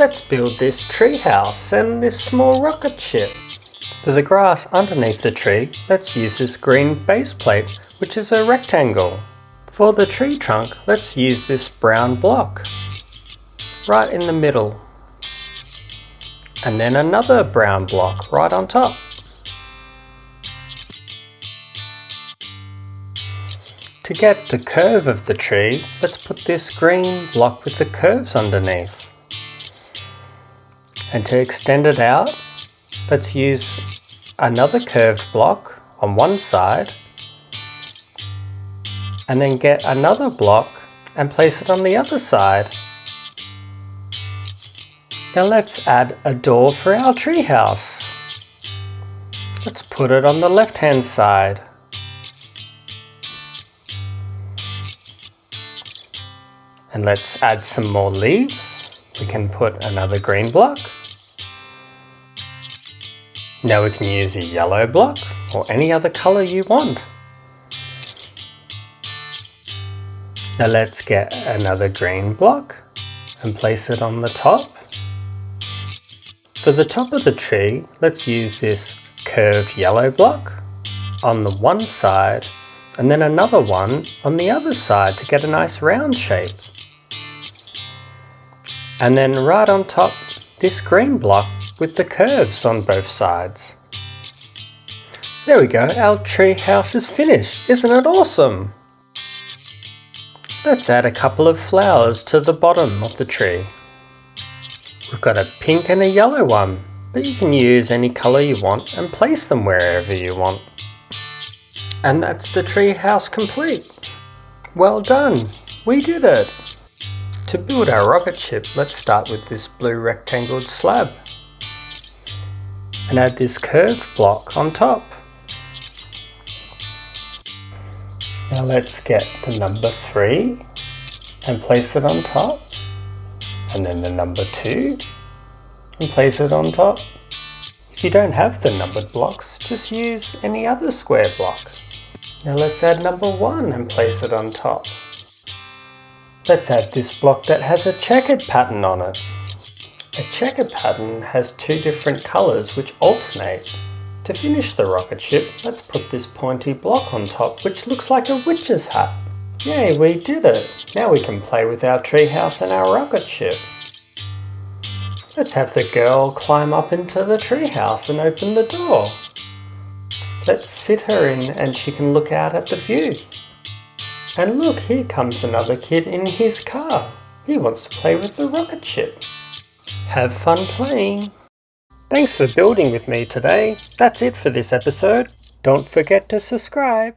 Let's build this treehouse and this small rocket ship. For the grass underneath the tree, let's use this green base plate, which is a rectangle. For the tree trunk, let's use this brown block, right in the middle. And then another brown block right on top. To get the curve of the tree, let's put this green block with the curves underneath. And to extend it out, let's use another curved block on one side and then get another block and place it on the other side. Now let's add a door for our treehouse. Let's put it on the left hand side. And let's add some more leaves. We can put another green block. Now we can use a yellow block or any other color you want. Now let's get another green block and place it on the top. For the top of the tree, let's use this curved yellow block on the one side and then another one on the other side to get a nice round shape. And then right on top, this green block with the curves on both sides. There we go, our tree house is finished. Isn't it awesome? Let's add a couple of flowers to the bottom of the tree. We've got a pink and a yellow one, but you can use any colour you want and place them wherever you want. And that's the tree house complete. Well done, we did it. To build our rocket ship, let's start with this blue rectangled slab and add this curved block on top. Now let's get the number 3 and place it on top, and then the number 2 and place it on top. If you don't have the numbered blocks, just use any other square block. Now let's add number 1 and place it on top. Let's add this block that has a checkered pattern on it. A checkered pattern has 2 different colours which alternate. To finish the rocket ship, let's put this pointy block on top which looks like a witch's hat. Yay, we did it! Now we can play with our treehouse and our rocket ship. Let's have the girl climb up into the treehouse and open the door. Let's sit her in and she can look out at the view. And look, here comes another kid in his car. He wants to play with the rocket ship. Have fun playing. Thanks for building with me today. That's it for this episode. Don't forget to subscribe.